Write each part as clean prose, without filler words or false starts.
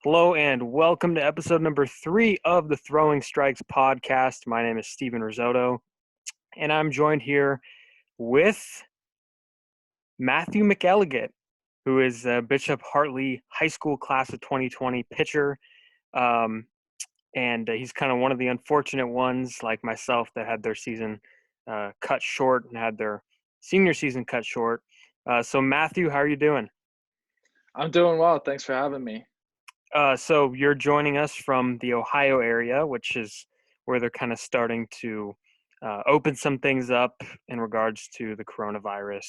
Hello and welcome to episode number 3 of the Throwing Strikes podcast. My name is Steven Rissotto, and I'm joined here with Matthew McElligott, who is a Bishop Hartley High School class of 2020 pitcher. And he's kind of one of the unfortunate ones, like myself, that had their season cut short and had their senior season cut short. So Matthew, how are you doing? I'm doing well. Thanks for having me. So you're joining us from the Ohio area, which is where they're kind of starting to open some things up in regards to the coronavirus.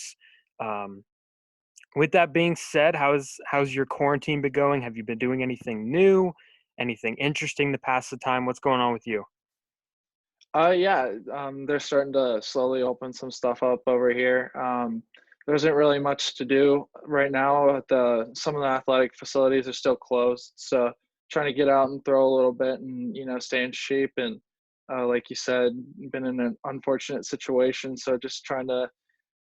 With that being said, how's your quarantine been going? Have you been doing anything new, anything interesting to pass the time? What's going on with you? They're starting to slowly open some stuff up over here. There isn't really much to do right now. Some of the athletic facilities are still closed, so trying to get out and throw a little bit and stay in shape. And like you said, been in an unfortunate situation, so just trying to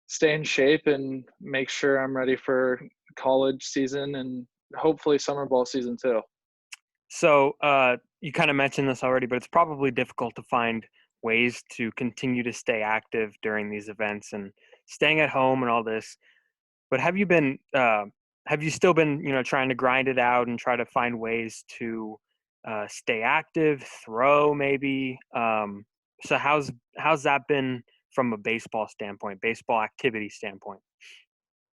stay in shape and make sure I'm ready for college season and hopefully summer ball season too. So you kind of mentioned this already, but it's probably difficult to find ways to continue to stay active during these events and staying at home and all this. But have you still been, trying to grind it out and try to find ways to stay active, throw maybe? So how's that been from a baseball standpoint, baseball activity standpoint?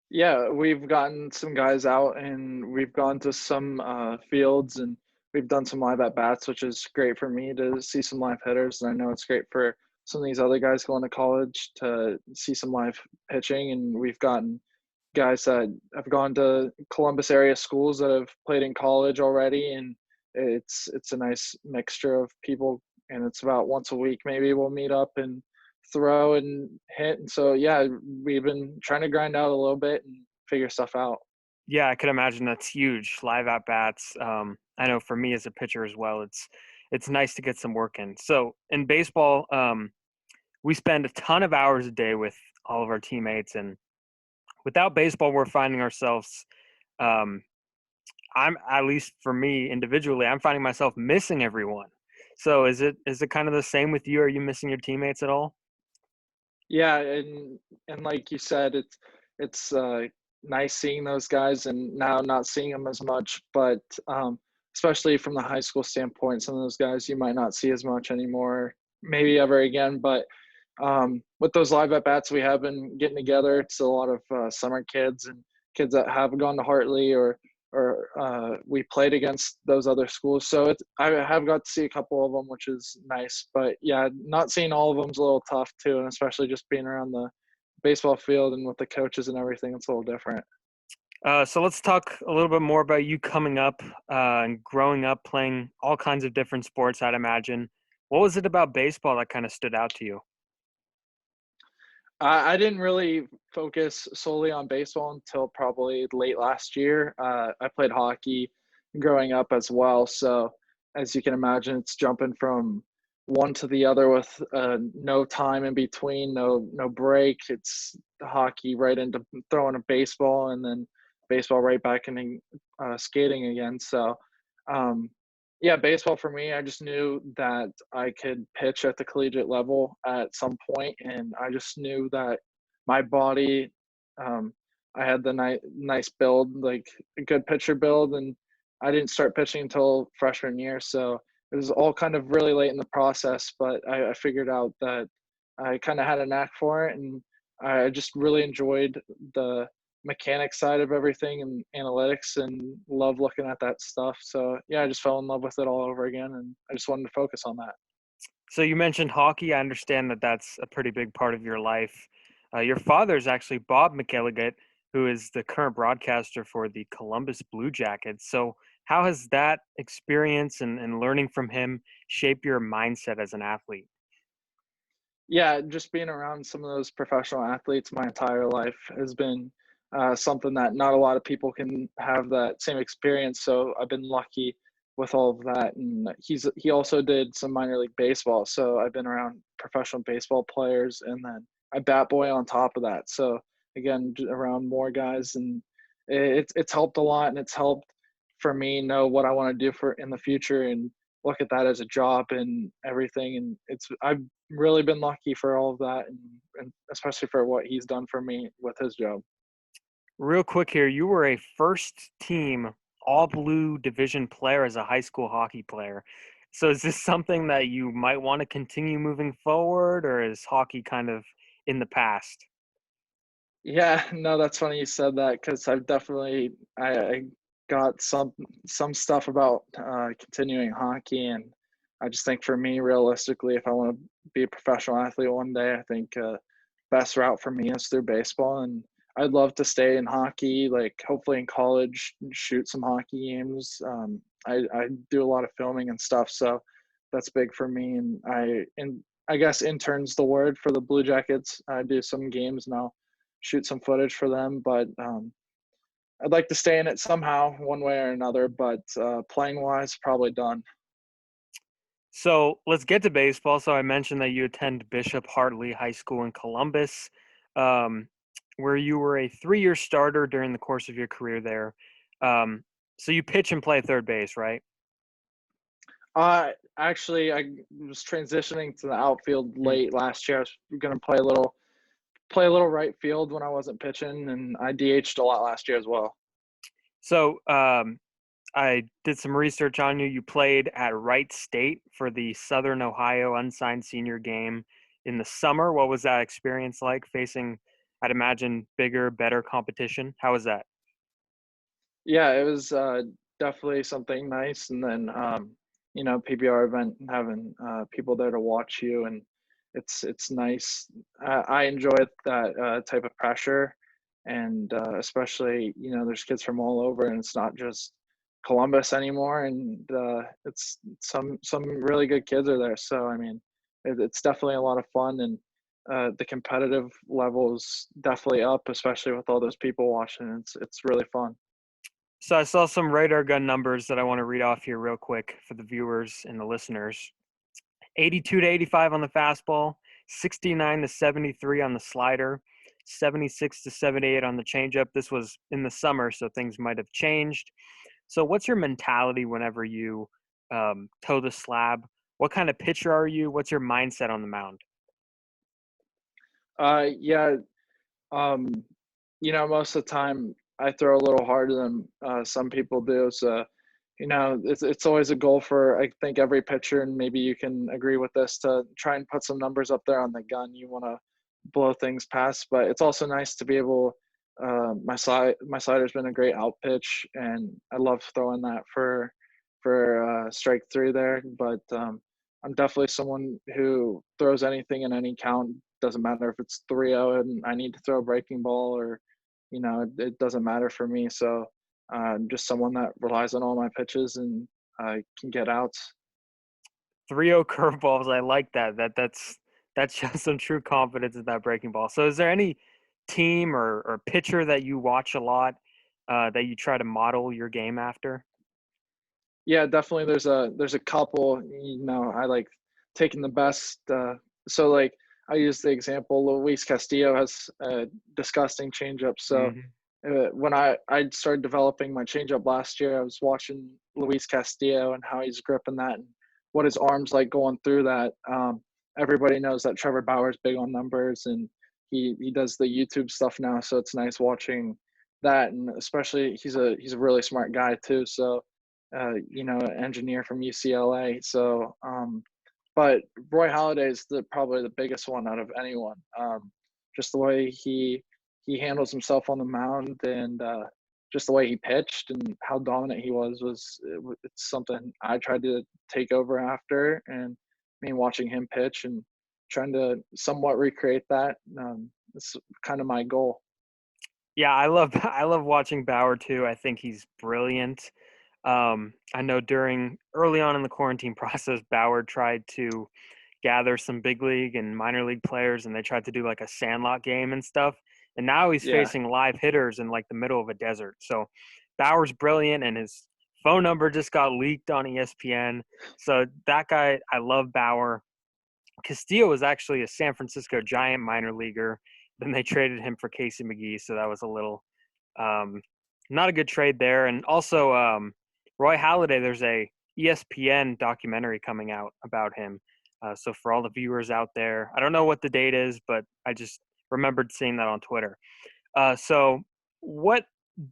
Yeah, we've gotten some guys out and we've gone to some fields and we've done some live at bats, which is great for me to see some live hitters. And I know it's great for some of these other guys going to college to see some live pitching. And we've gotten guys that have gone to Columbus area schools that have played in college already. And it's a nice mixture of people. And it's about once a week, maybe we'll meet up and throw and hit. And so, yeah, we've been trying to grind out a little bit and figure stuff out. Yeah, I could imagine that's huge. Live at bats. I know for me as a pitcher as well, it's nice to get some work in. So in baseball, we spend a ton of hours a day with all of our teammates, and without baseball, we're finding ourselves. I'm at least for me individually, I'm finding myself missing everyone. So is it kind of the same with you? Are you missing your teammates at all? Yeah, and like you said, it's nice seeing those guys, and now not seeing them as much. But especially from the high school standpoint, some of those guys you might not see as much anymore, maybe ever again. But with those live at bats, we have been getting together. It's a lot of summer kids and kids that have gone to Hartley or we played against those other schools. So I have got to see a couple of them, which is nice. But yeah, not seeing all of them is a little tough too, and especially just being around the baseball field and with the coaches and everything, it's a little different. So let's talk a little bit more about you coming up and growing up playing all kinds of different sports, I'd imagine. What was it about baseball that kind of stood out to you? I didn't really focus solely on baseball until probably late last year. I played hockey growing up as well. So, as you can imagine, it's jumping from one to the other with no time in between, no break. It's hockey right into throwing a baseball and then baseball right back into skating again. So, um, yeah, baseball for me, I just knew that I could pitch at the collegiate level at some point, and I just knew that my body, um, I had the nice build, like a good pitcher build, and I didn't start pitching until freshman year, so it was all kind of really late in the process. But I figured out that I kind of had a knack for it, and I just really enjoyed the mechanics side of everything and analytics and love looking at that stuff. So yeah, I just fell in love with it all over again and I just wanted to focus on that. So you mentioned hockey. I understand that that's a pretty big part of your life. Your father is actually Bob McElligott, who is the current broadcaster for the Columbus Blue Jackets. So how has that experience and learning from him shaped your mindset as an athlete? Yeah, just being around some of those professional athletes my entire life has been something that not a lot of people can have that same experience. So I've been lucky with all of that. And he also did some minor league baseball. So I've been around professional baseball players and then I bat boy on top of that. So again, around more guys and it's helped a lot and it's helped for me, know what I want to do for in the future and look at that as a job and everything. And I've really been lucky for all of that, and especially for what he's done for me with his job. Real quick here, you were a first team all blue division player as a high school hockey player. So is this something that you might want to continue moving forward, or is hockey kind of in the past? Yeah, no, that's funny you said that because I've definitely I got some stuff about continuing hockey, and I just think for me, realistically, if I want to be a professional athlete one day, I think best route for me is through baseball, and I'd love to stay in hockey, like hopefully in college, shoot some hockey games. I do a lot of filming and stuff, so that's big for me, and I guess intern's the word for the Blue Jackets. I do some games now, shoot some footage for them. But I'd like to stay in it somehow, one way or another. But playing wise, probably done. So let's get to baseball. So I mentioned that you attend Bishop Hartley High School in Columbus, um, where you were a 3-year starter during the course of your career there. So you pitch and play third base, right? Actually, I was transitioning to the outfield Mm. late last year. I was going to play a little right field when I wasn't pitching, and I DH'd a lot last year as well. So I did some research on you. You played at Wright State for the Southern Ohio unsigned senior game in the summer. What was that experience like facing, I'd imagine, bigger, better competition? How was that? Yeah, it was definitely something nice. And then, PBR event, having people there to watch you, and it's nice. I enjoy that type of pressure, and especially there's kids from all over, and it's not just Columbus anymore, and it's some really good kids are there. So I mean, it's definitely a lot of fun, and the competitive level is definitely up, especially with all those people watching. It's really fun. So I saw some radar gun numbers that I want to read off here real quick for the viewers and the listeners. 82 to 85 on the fastball, 69 to 73 on the slider, 76 to 78 on the changeup. This was in the summer, so things might have changed. So what's your mentality whenever you toe the slab? What kind of pitcher are you? What's your mindset on the mound? Yeah, um, most of the time I throw a little harder than some people do. So, it's always a goal for I think every pitcher, and maybe you can agree with this, to try and put some numbers up there on the gun. You want to blow things past, but it's also nice to be able. My slider's been a great out pitch, and I love throwing that for strike three there. But I'm definitely someone who throws anything in any count. Doesn't matter if it's 3-0 and I need to throw a breaking ball, or it doesn't matter for me. So I'm just someone that relies on all my pitches and can get outs. 3-0 curveballs. I like that. That shows some true confidence in that breaking ball. So is there any team or pitcher that you watch a lot that you try to model your game after? Yeah, definitely. There's a couple. I like taking the best. So like I use the example. Luis Castillo has a disgusting changeup. So Hmm. when I started developing my changeup last year, I was watching Luis Castillo and how he's gripping that, and what his arms like going through that. Everybody knows that Trevor Bauer's big on numbers, and he does the YouTube stuff now. So it's nice watching that, and especially he's a really smart guy too. So engineer from UCLA. So, but Roy Halladay is probably the biggest one out of anyone. Just the way he handles himself on the mound, and just the way he pitched and how dominant he it's something I tried to take over after. And I mean, watching him pitch and trying to somewhat recreate that, it's kind of my goal. Yeah, I love watching Bauer too. I think he's brilliant. I know during early on in the quarantine process, Bauer tried to gather some big league and minor league players, and they tried to do like a sandlot game and stuff. And now he's Yeah. facing live hitters in like the middle of a desert. So Bauer's brilliant, and his phone number just got leaked on ESPN. So that guy, I love Bauer. Castillo was actually a San Francisco Giant minor leaguer. Then they traded him for Casey McGee, so that was a little not a good trade there. And also, Roy Halladay, there's a ESPN documentary coming out about him. So for all the viewers out there, I don't know what the date is, but I just remembered seeing that on Twitter. So what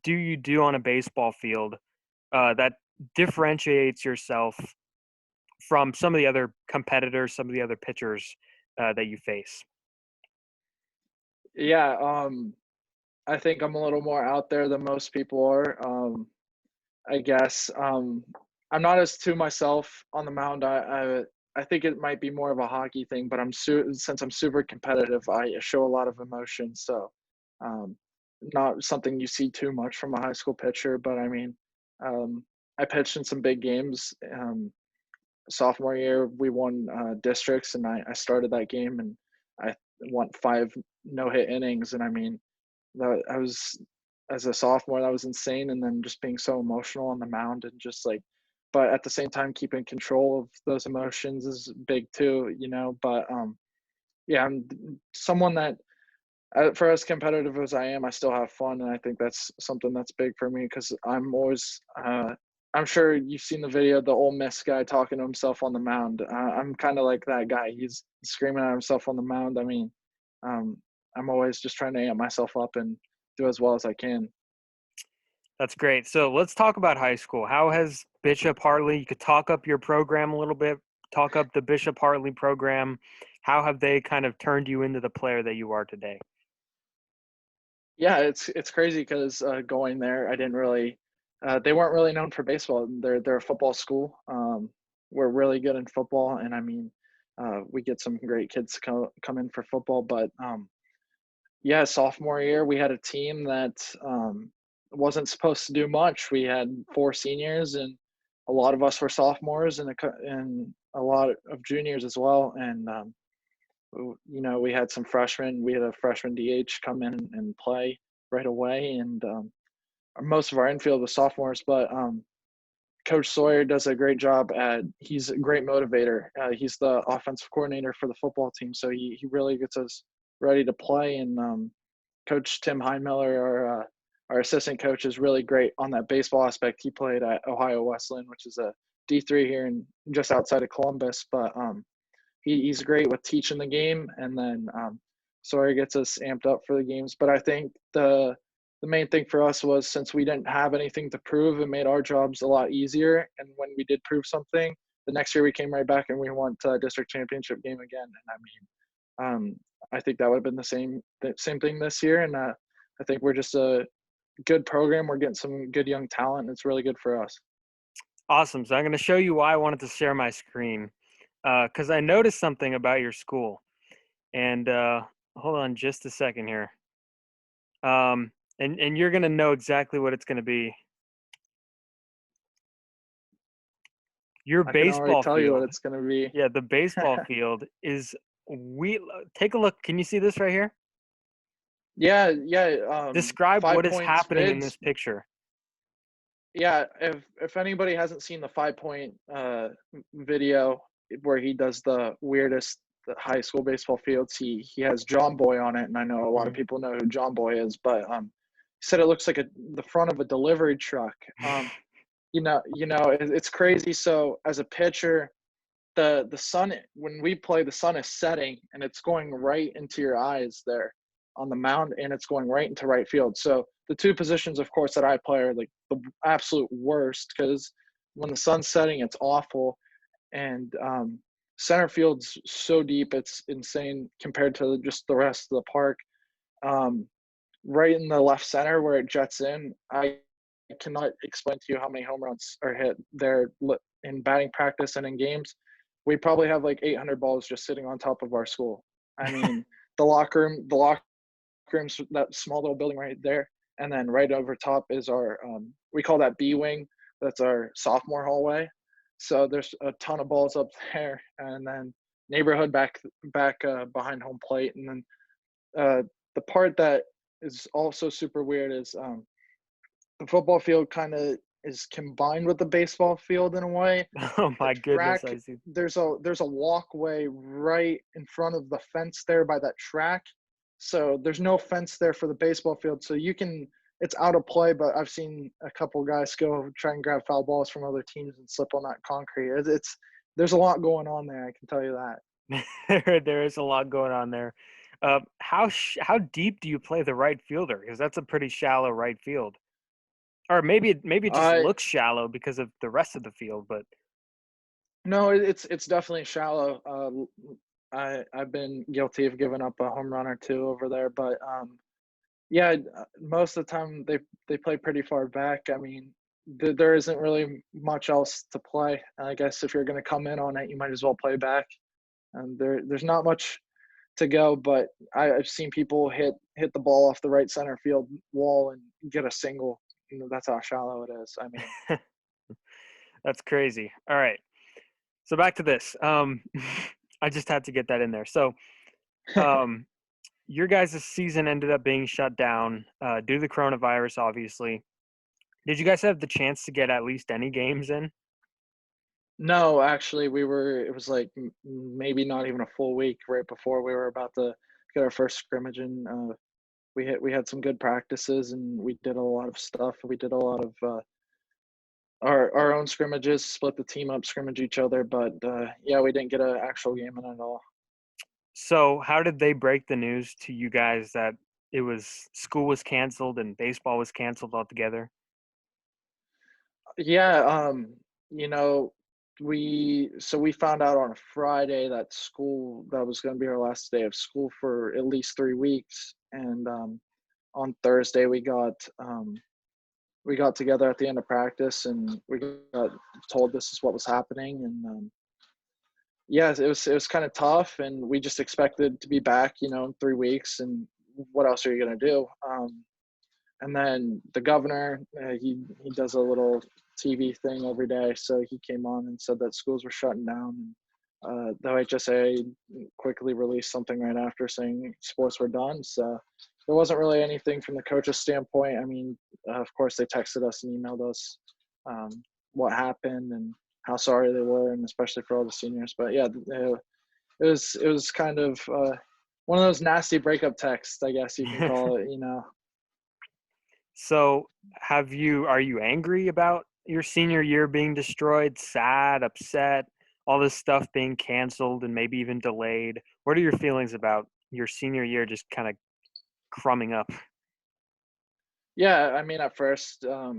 do you do on a baseball field that differentiates yourself from some of the other competitors, some of the other pitchers that you face? Yeah, I think I'm a little more out there than most people are. I guess I'm not as to myself on the mound. I think it might be more of a hockey thing, but since I'm super competitive, I show a lot of emotion. So, um, not something you see too much from a high school pitcher. But I mean, I pitched in some big games. Sophomore year, we won districts, and I started that game, and I won 5 no-hit innings. And I mean, that I was as a sophomore, that was insane. And then just being so emotional on the mound and just like, but at the same time, keeping control of those emotions is big too, you know. But yeah, I'm someone that, for as competitive as I am, I still have fun, and I think that's something that's big for me because I'm always. I'm sure you've seen the video, the Ole Miss guy talking to himself on the mound. I'm kind of like that guy. He's screaming at himself on the mound. I mean, um, I'm always just trying to amp myself up and do as well as I can. That's great. So let's talk about high school. How has Bishop Hartley, you could talk up your program a little bit, talk up the Bishop Hartley program. How have they kind of turned you into the player that you are today? Yeah, it's crazy because going there, I didn't really. They weren't really known for baseball. They're a football school. We're really good in football, and I mean, we get some great kids to come in for football. But yeah, sophomore year, we had a team that wasn't supposed to do much. We had 4 seniors, and a lot of us were sophomores, and a lot of juniors as well. And you know, we had some freshmen. We had a freshman DH come in and play right away, and most of our infield was sophomores. But Coach Sawyer does a great job at. He's a great motivator. He's the offensive coordinator for the football team, so he really gets us ready to play. And Coach Tim Heinmiller, our assistant coach, is really great on that baseball aspect. He played at Ohio Wesleyan, which is a D3 here and just outside of Columbus. But he's great with teaching the game, and then Sawyer gets us amped up for the games. But I think the main thing for us was, since we didn't have anything to prove, it made our jobs a lot easier. And when we did prove something, the next year we came right back and we won district championship game again. And I mean, I think that would have been the same thing this year. And I think we're just a good program. We're getting some good young talent, and it's really good for us. Awesome. So I'm going to show you why I wanted to share my screen because I noticed something about your school. And hold on just a second here. And you're going to know exactly what it's going to be. Your I can already baseball tell you what field. it's going to be. Yeah, the baseball field is take a look. Can you see this right here? Yeah, yeah. Describe Five what is points happening in vids. this picture. Yeah, if anybody hasn't seen the 5 point video where he does the weirdest high school baseball fields, he has John Boy on it, and I know a lot of Mhm. people know who John Boy is, but he said it looks like the front of a delivery truck. It's crazy. So as a pitcher, the sun, when we play, the sun is setting and it's going right into your eyes there on the mound, and it's going right into right field. So the two positions, of course, that I play are like the absolute worst, because when the sun's setting, it's awful. And center field's so deep, it's insane compared to just the rest of the park. um, right in the left center where it jets in, I cannot explain to you how many home runs are hit there in batting practice and in games. We probably have like 800 balls just sitting on top of our school. I mean, the locker room's that small little building right there, and then right over top is our we call that B wing. That's our sophomore hallway. So there's a ton of balls up there, and then neighborhood back behind home plate. And then the part that is also super weird is the football field kind of is combined with the baseball field in a way. Oh The my goodness, track, I see. there's a walkway right in front of the fence there by that track. So there's no fence there for the baseball field. So you can it's out of play, but I've seen a couple guys go try and grab foul balls from other teams and slip on that concrete. It's there's a lot going on there, I can tell you that. There is a lot going on there. How deep do you play the right fielder? Because that's a pretty shallow right field. Or maybe it just I looks shallow because of the rest of the field, but No, it's definitely shallow. I've been guilty of giving up a home run or two over there, but yeah, most of the time they play pretty far back. I mean, there isn't really much else to play. I guess if you're going to come in on it, you might as well play back. And there's not much to go, but I've seen people hit the ball off the right center field wall and get a single. You know, that's how shallow it is. I mean, that's crazy. All right. So back to this. I just had to get that in there. So, um, your guys' season ended up being shut down due to the coronavirus, obviously. Did you guys have the chance to get at least any games in? no, actually, it was like maybe not even a full week right before we were about to get our first scrimmage in. We had some good practices and we did a lot of stuff. We did a lot of our own scrimmages, split the team up, scrimmage each other. But yeah, we didn't get an actual game in at all. So, how did they break the news to you guys that it was school was canceled and baseball was canceled altogether? Yeah, you know, we found out on a Friday that school that was going to be our last day of school for at least 3 weeks, and on Thursday we got together at the end of practice and we got told this is what was happening, and yeah, it was kind of tough, and we just expected to be back, in 3 weeks, and what else are you going to do? And then the governor, he does a little TV thing every day, so he came on and said that schools were shutting down. The HSA quickly released something right after saying sports were done. So there wasn't really anything from the coaches' standpoint. I mean, of course, they texted us and emailed us um, what happened and how sorry they were, and especially for all the seniors. But yeah, it was kind of one of those nasty breakup texts, I guess you can call it. So, are you angry about your senior year being destroyed, sad, upset, all this stuff being canceled and maybe even delayed? What are your feelings about your senior year just kind of crumbing up? Yeah, I mean, at first, I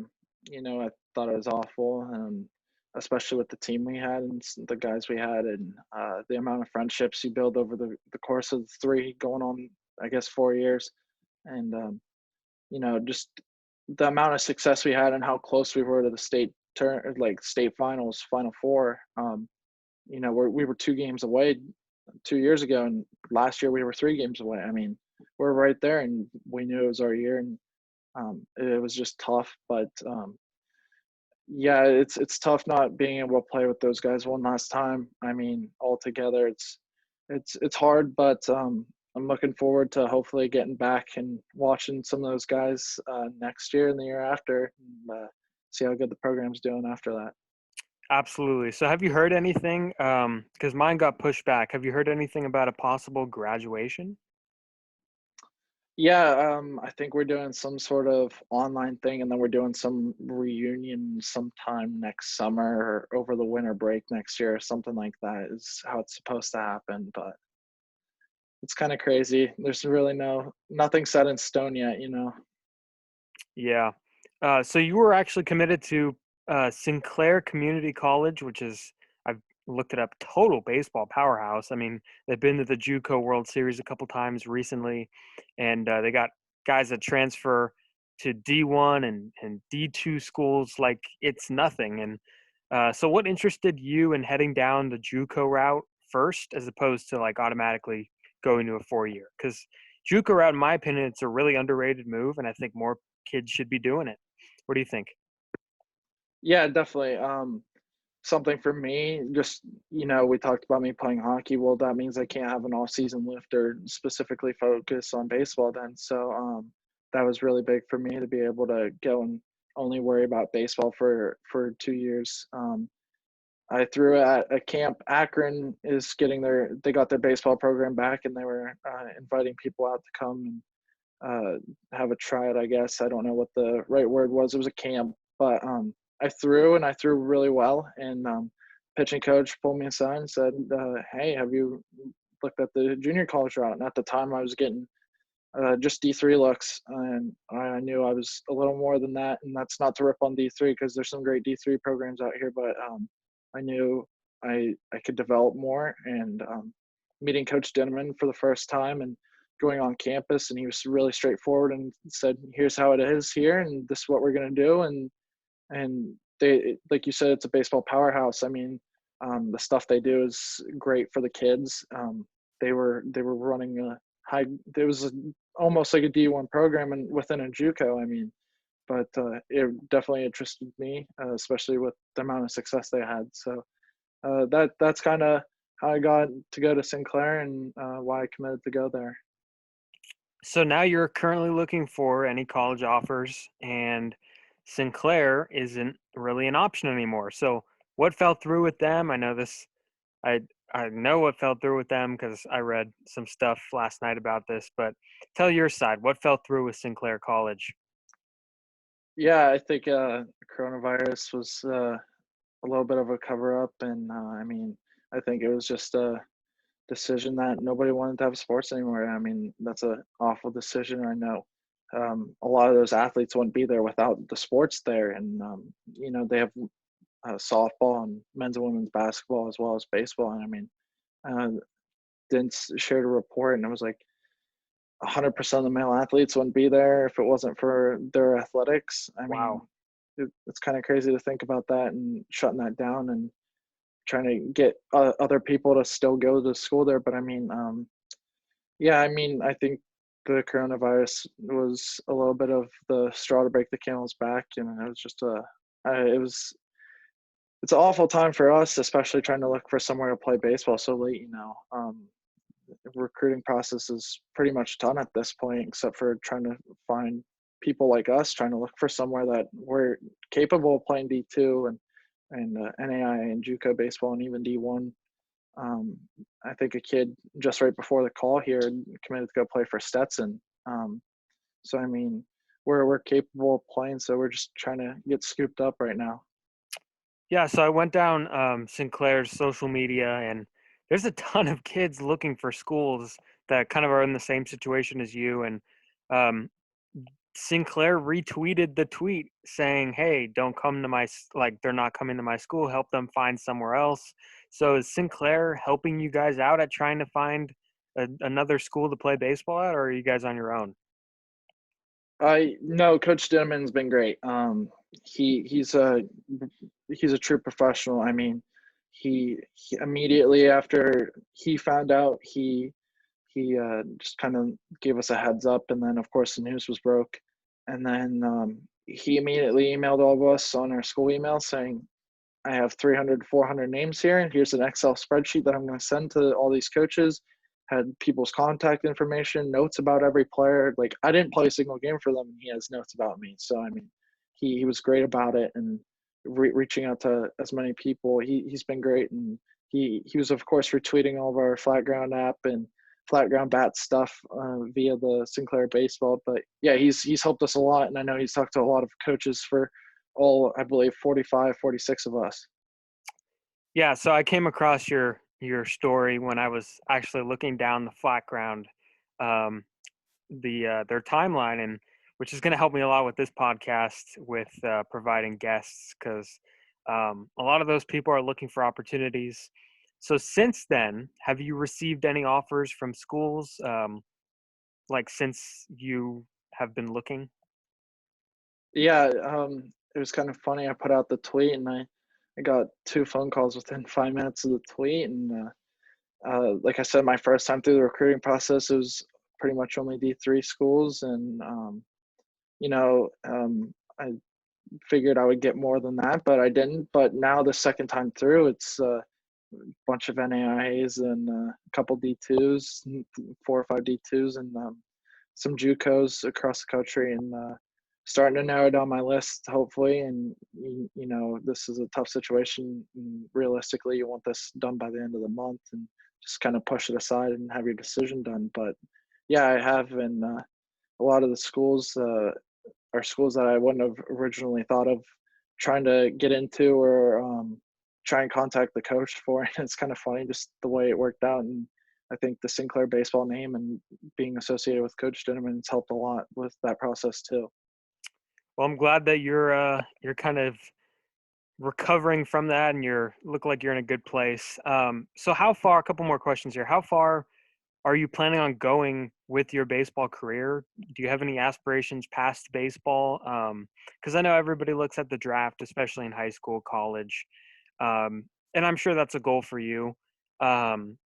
thought it was awful, especially with the team we had and the guys we had, and the amount of friendships you build over the course of the three going on, I guess, 4 years, and just the amount of success we had and how close we were to the like state finals, Final Four. We were 2 games away 2 years ago, and last year we were 3 games away. I mean, we're right there, and we knew it was our year, and it was just tough, but yeah, it's tough not being able to play with those guys one last time. I mean, altogether, it's hard, but I'm looking forward to hopefully getting back and watching some of those guys next year and the year after, and see how good the program's doing after that. Absolutely. So, have you heard anything? Because mine got pushed back. Have you heard anything about a possible graduation? Yeah, I think we're doing some sort of online thing, and then we're doing some reunion sometime next summer or over the winter break next year, or something like that is how it's supposed to happen. But it's kind of crazy. There's really nothing set in stone yet. Yeah. So you were actually committed to Sinclair Community College, which is, I've looked it up, total baseball powerhouse. I mean, they've been to the JUCO World Series a couple times recently, and they got guys that transfer to D1 and D2 schools like it's nothing. And so, what interested you in heading down the JUCO route first, as opposed to like automatically going to a 4 year? Because JUCO route, in my opinion, it's a really underrated move, and I think more kids should be doing it. What do you think? Yeah, definitely. Something for me, just we talked about me playing hockey. Well, that means I can't have an off-season lift or specifically focus on baseball then. So that was really big for me to be able to go and only worry about baseball for 2 years. I threw at a camp. Akron is they got their baseball program back, and they were inviting people out to come uh, have a tryout, I guess. I don't know what the right word was. It was a camp, but I threw really well. And pitching coach pulled me aside and said, "Hey, have you looked at the junior college route?" And at the time, I was getting just D3 looks, and I knew I was a little more than that. And that's not to rip on D3 because there's some great D3 programs out here, but I knew I could develop more. And meeting Coach Denman for the first time and going on campus, and he was really straightforward and said, "Here's how it is here, and this is what we're gonna do." And they, like you said, it's a baseball powerhouse. I mean, the stuff they do is great for the kids. They were running a high. There was almost like a D1 program and within a JUCO. I mean, but it definitely interested me, especially with the amount of success they had. So that's kind of how I got to go to Sinclair and why I committed to go there. So now you're currently looking for any college offers, and Sinclair isn't really an option anymore. So what fell through with them? I know this. I I know what fell through with them because I read some stuff last night about this. But tell your side. What fell through with Sinclair College? Yeah, I think coronavirus was a little bit of a cover up, and I mean, I think it was just a decision that nobody wanted to have sports anymore. I mean, that's an awful decision. I know a lot of those athletes wouldn't be there without the sports there, and they have softball and men's and women's basketball as well as baseball. And I mean, uh, didn't shared a report, and it was like 100% of the male athletes wouldn't be there if it wasn't for their athletics. I mean, Wow. it's kind of crazy to think about that and shutting that down and trying to get other people to still go to school there. But I mean, yeah, I mean, I think the coronavirus was a little bit of the straw to break the camel's back, and it was just it was it's an awful time for us, especially trying to look for somewhere to play baseball so late. Recruiting process is pretty much done at this point, except for trying to find people like us trying to look for somewhere that we're capable of playing D2 and NAI and JUCO baseball and even D1. Um, I think a kid just right before the call here committed to go play for Stetson. So I mean, we're capable of playing, so we're just trying to get scooped up right now. Yeah, so I went down Sinclair's social media, and there's a ton of kids looking for schools that kind of are in the same situation as you. And um, Sinclair retweeted the tweet saying, "Hey, don't come to like they're not coming to my school. Help them find somewhere else." So is Sinclair helping you guys out at trying to find another school to play baseball at, or are you guys on your own? I no, Coach Denman's been great. He he's a true professional. I mean, he immediately after he found out, he just kind of gave us a heads up, and then of course the news was broke, and then he immediately emailed all of us on our school email saying, "I have 300, 400 names here, and here's an Excel spreadsheet that I'm going to send to all these coaches." Had people's contact information, notes about every player. Like I didn't play a single game for them, and he has notes about me. So I mean, he was great about it and reaching out to as many people. He's been great, and he was of course retweeting all of our flat ground app and flat ground bat stuff via the Sinclair baseball. But yeah, he's helped us a lot, and I know he's talked to a lot of coaches for all, I believe, 45, 46 of us. Yeah, so I came across your story when I was actually looking down the flat ground, um, their timeline, and which is going to help me a lot with this podcast with providing guests because a lot of those people are looking for opportunities. So since then, have you received any offers from schools? Like since you have been looking? Yeah, it was kind of funny. I put out the tweet, and I got two phone calls within 5 minutes of the tweet. And like I said, my first time through the recruiting process, it was pretty much only D3 schools, and I figured I would get more than that, but I didn't. But now the second time through, it's a bunch of NAIAs and a couple D2s, 4 or 5 D2s, and some JUCOs across the country, and starting to narrow down my list, hopefully. And this is a tough situation. And realistically, you want this done by the end of the month, and just kind of push it aside and have your decision done. But yeah, I have, and a lot of the schools are schools that I wouldn't have originally thought of trying to get into or try and contact the coach for. And it's kind of funny just the way it worked out. And I think the Sinclair baseball name and being associated with Coach Dinnerman has helped a lot with that process too. Well, I'm glad that you're kind of recovering from that and you're look like you're in a good place. So how far, a couple more questions here. How far are you planning on going with your baseball career? Do you have any aspirations past baseball? Because I know everybody looks at the draft, especially in high school, college, and I'm sure that's a goal for you. Um,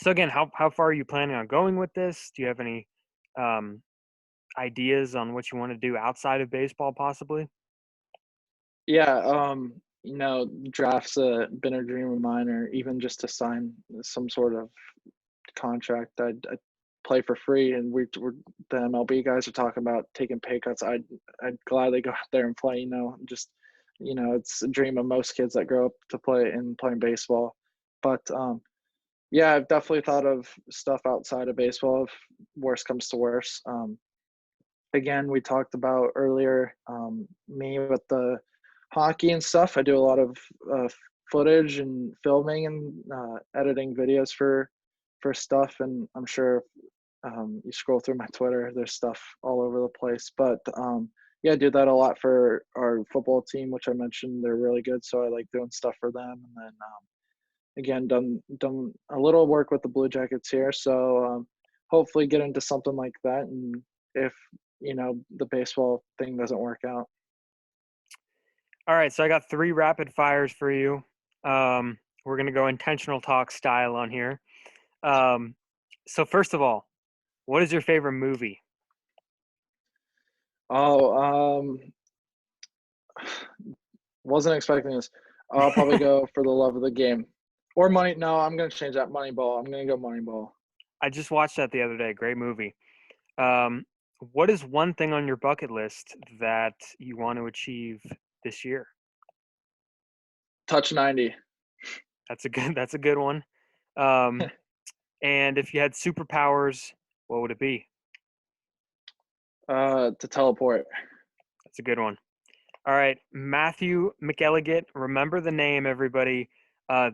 so again, how far are you planning on going with this? Do you have any um, ideas on what you want to do outside of baseball, possibly? Yeah, drafts been a dream of mine, or even just to sign some sort of contract. I'd play for free, and we're the MLB guys are talking about taking pay cuts. I'd gladly go out there and play. Just it's a dream of most kids that grow up to play and playing baseball. But yeah, I've definitely thought of stuff outside of baseball if worse comes to worse. Again, we talked about earlier, me with the hockey and stuff. I do a lot of footage and filming and editing videos for stuff, and I'm sure you scroll through my Twitter, there's stuff all over the place. But yeah, I do that a lot for our football team, which I mentioned they're really good, so I like doing stuff for them. And then again, done a little work with the Blue Jackets here, so hopefully get into something like that. And if the baseball thing doesn't work out. All right, so I got three rapid fires for you. We're gonna go intentional talk style on here. Um, so first of all, what is your favorite movie? Oh, wasn't expecting this. I'll probably go for the love of the game. Or money. No, I'm gonna change that. Moneyball. I'm gonna go Moneyball. I just watched that the other day. Great movie. Um, what is one thing on your bucket list that you want to achieve this year? Touch 90. That's a good one. Um, and if you had superpowers, what would it be? To teleport. That's a good one. All right, Matthew McElligott. Remember the name, everybody.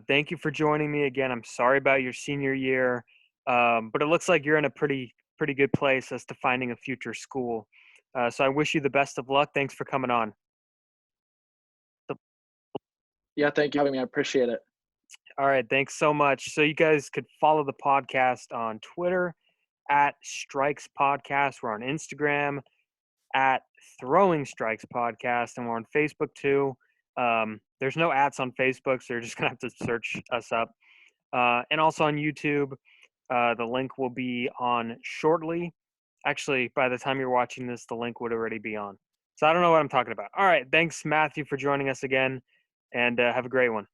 Thank you for joining me again. I'm sorry about your senior year, but it looks like you're in a pretty good place as to finding a future school. So I wish you the best of luck. Thanks for coming on. Yeah, thank you for having me. I appreciate it. All right, thanks so much. So you guys could follow the podcast on Twitter at Strikes Podcast. We're on Instagram at Throwing Strikes Podcast, and we're on Facebook too. There's no ats on Facebook, so you're just gonna have to search us up. And also on YouTube, the link will be on shortly. Actually, by the time you're watching this, the link would already be on. So I don't know what I'm talking about. All right, thanks Matthew for joining us again, and have a great one.